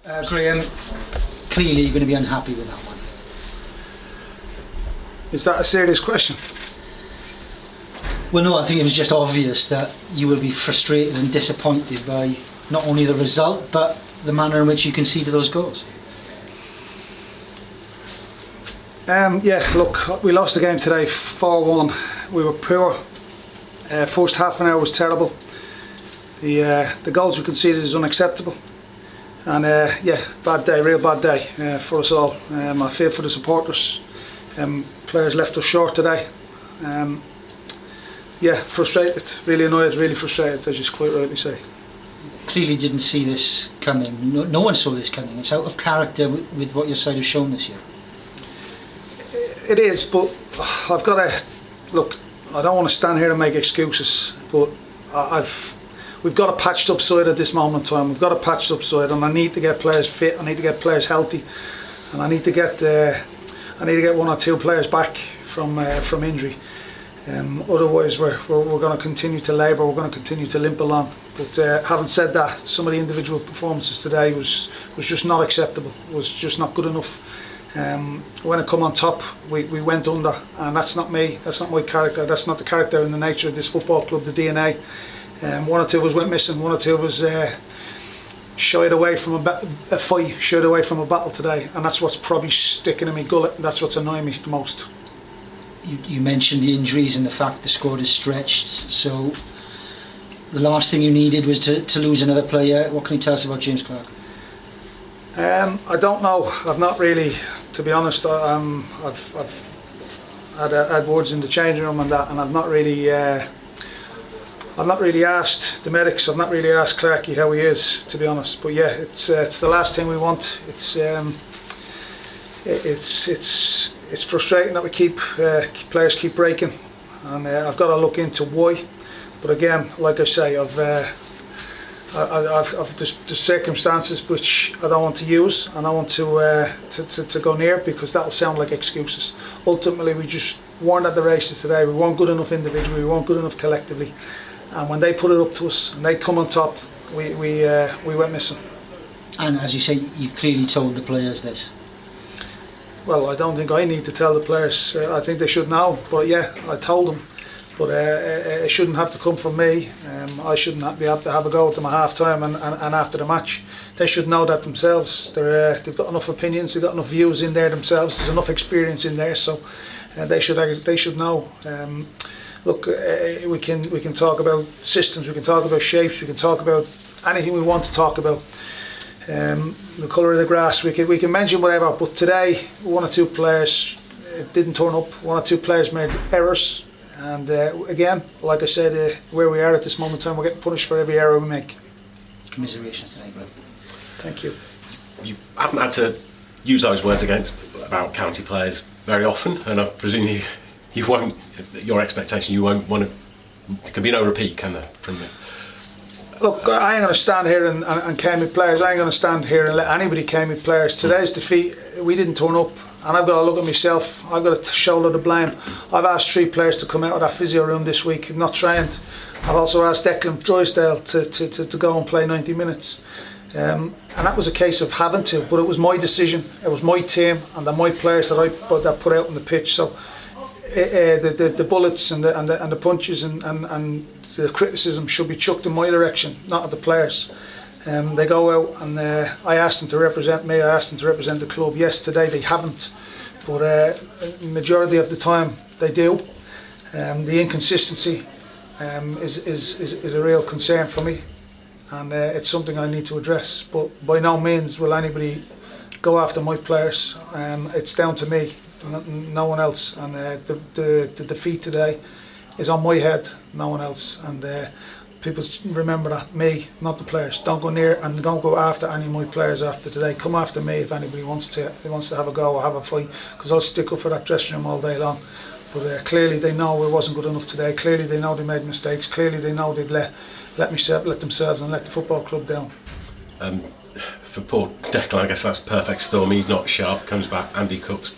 Graham, clearly you're going to be unhappy with that one. Is that a serious question? Well, no, I think it was just obvious that you will be frustrated and disappointed by not only the result, but the manner in which you conceded those goals. Yeah, look, we lost the game today 4-1. We were poor. First half an hour was terrible. The goals we conceded is unacceptable. And yeah, bad day, real bad day for us all. I feel for the supporters. Players left us short today. Yeah, frustrated, really annoyed, really frustrated, as you quite rightly say. Clearly didn't see this coming. No one saw this coming. It's out of character with what your side have shown this year. It is, but I've got to look. I don't want to stand here and make excuses, but we've got a patched up side at this moment in time. We've got a patched up side, and I need to get players fit. I need to get players healthy, and I need to get one or two players back from injury. Otherwise, we're going to continue to labour. We're going to continue to limp along. But having said that, some of the individual performances today was just not acceptable. Was just not good enough. When it come on top, we went under, and that's not me. That's not my character. That's not the character and the nature of this football club. The DNA. One or two of us went missing. One or two of us shied away from a fight, shied away from a battle today, and that's what's probably sticking in my gullet. That's what's annoying me the most. You mentioned the injuries and the fact the squad is stretched, so the last thing you needed was to lose another player. What can you tell us about James Clark? I don't know. I've not really, to be honest. I've had words in the changing room and that, and I've not really asked the medics. I've not really asked Clarky how he is, to be honest. But yeah, it's the last thing we want. It's frustrating that we players keep breaking, and I've got to look into why. But again, like I say, I've the circumstances which I don't want to use, and I want to go near, because that'll sound like excuses. Ultimately, we just weren't at the races today. We weren't good enough individually. We weren't good enough collectively. And when they put it up to us and they come on top, we went missing. And as you say, you've clearly told the players this. Well, I don't think I need to tell the players. I think they should know. But yeah, I told them. But it shouldn't have to come from me. I shouldn't be able to have a go at them at half time and after the match. They should know that themselves. They've got enough opinions. They've got enough views in there themselves. There's enough experience in there, so they should know. Look, we can talk about systems. We can talk about shapes. We can talk about anything we want to talk about. The colour of the grass. We can mention whatever. But today, one or two players didn't turn up. One or two players made errors. And again, like I said, where we are at this moment in time, we're getting punished for every error we make. Commiserations today, Graham. Thank you. You haven't had to use those words about county players very often, and I presume you won't. Your expectation, you won't want to. There can be no repeat, can there, from it? Look, I ain't going to stand here and cane with players. I ain't going to stand here and let anybody cane with players. Today's defeat, we didn't turn up. And I've got to look at myself. I've got to shoulder the blame. I've asked 3 players to come out of that physio room this week. I'm not trained. I've also asked Declan Drysdale to go and play 90 minutes. And that was a case of having to, but it was my decision. It was my team and my players that put out on the pitch. So the bullets and the punches and the criticism should be chucked in my direction, not at the players. They go out, and I asked them to represent me. I asked them to represent the club. Yes, today they haven't, but majority of the time they do. The inconsistency is a real concern for me, and it's something I need to address. But by no means will anybody go after my players. It's down to me, no one else. And the defeat today is on my head, no one else. And people remember that, me, not the players. Don't go near and don't go after any of my players after today. Come after me if anybody wants to have a go or have a fight, because I'll stick up for that dressing room all day long. But clearly they know it wasn't good enough today. Clearly they know they made mistakes. Clearly they know they've let themselves and let the football club down. For poor Declan, I guess that's perfect storm. He's not sharp, comes back, Andy Cook's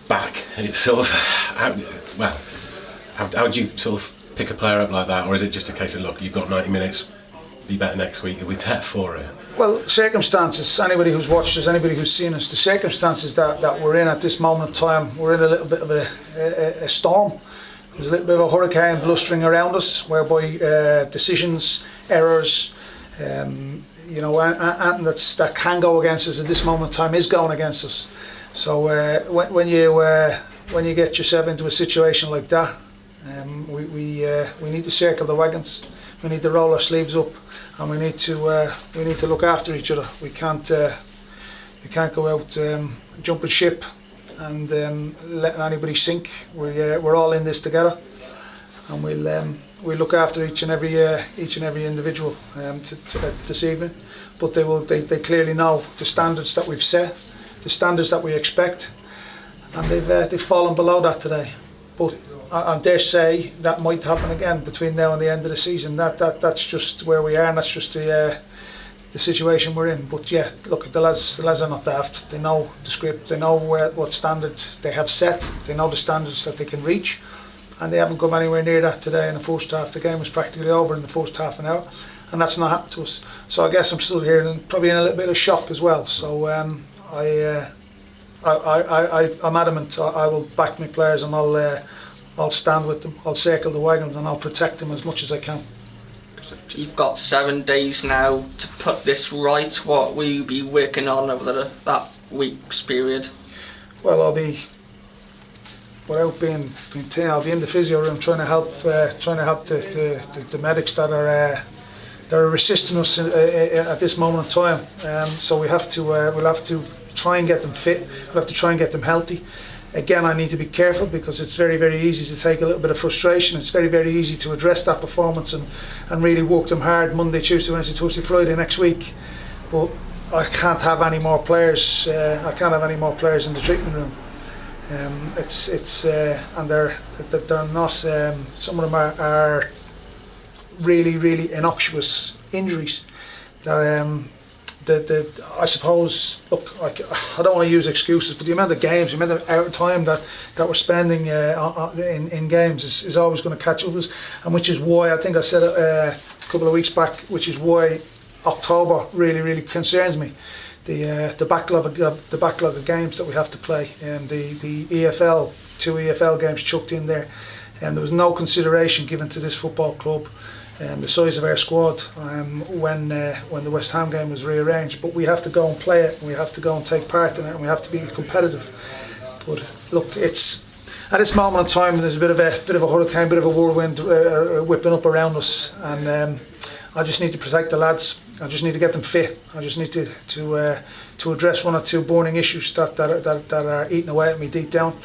back. And it's sort of, how do you sort of pick a player up like that, or is it just a case of, look, you've got 90 minutes, be better next week and we're there for it? Well, circumstances, anybody who's watched us, anybody who's seen us, the circumstances that we're in at this moment in time, we're in a little bit of a storm. There's a little bit of a hurricane blustering around us, whereby decisions, errors, anything that can go against us at this moment in time is going against us. So when you get yourself into a situation like that, we need to circle the wagons. We need to roll our sleeves up, and we need to look after each other. We can't go out jumping ship and letting anybody sink. We're all in this together, and we'll look after each and every individual this evening. But they clearly know the standards that we've set, the standards that we expect, and they've fallen below that today. But I dare say that might happen again between now and the end of the season. That's just where we are, and that's just the situation we're in. But yeah, look, the lads are not daft. They know the script. They know what standard they have set. They know the standards that they can reach, and they haven't come anywhere near that today in the first half. The game was practically over in the first half an hour, and that's not happened to us. So I guess I'm still here and probably in a little bit of shock as well. So I'm adamant. I will back my players, and I'll stand with them. I'll circle the wagons, and I'll protect them as much as I can. You've got 7 days now to put this right. What will you be working on over that week's period? Well, I'll be, without being I'll be in the physio room trying to help the medics that are assisting us at this moment in time. So we'll have to try and get them fit. We'll have to try and get them healthy. Again, I need to be careful because it's very, very easy to take a little bit of frustration. It's very, very easy to address that performance and really work them hard Monday, Tuesday, Wednesday, Thursday, Friday next week. But I can't have any more players. I can't have any more players in the treatment room. And they're not. Some of them are really, really innocuous injuries. I suppose, look, I don't want to use excuses, but the amount of games, the amount of time that we're spending in games is always going to catch up with us, and which is why I think I said a couple of weeks back, which is why October really, really concerns me. The backlog of games that we have to play, and the EFL, 2 EFL games chucked in there, and there was no consideration given to this football club and the size of our squad when the West Ham game was rearranged. But we have to go and play it, and we have to go and take part in it, and we have to be competitive. But look, it's at this moment in time there's a bit of a hurricane, bit of a whirlwind whipping up around us, and I just need to protect the lads. I just need to get them fit. I just need to address 1 or 2 burning issues that are eating away at me deep down.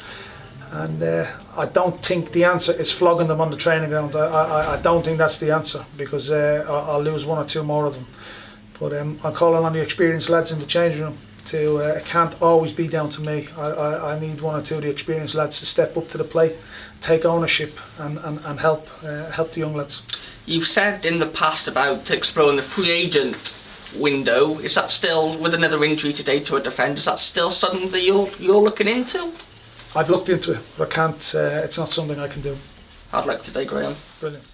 And I don't think the answer is flogging them on the training ground. I don't think that's the answer, because I'll lose 1 or 2 more of them. But I'm calling on the experienced lads in the changing room to. It can't always be down to me. I need 1 or 2 of the experienced lads to step up to the plate, take ownership, and help the young lads. You've said in the past about exploring the free agent window. Is that still, with another injury today to a defender, is that still something that you're looking into? I've looked into it, but I can't. It's not something I can do. Hard luck today, Graham. Brilliant.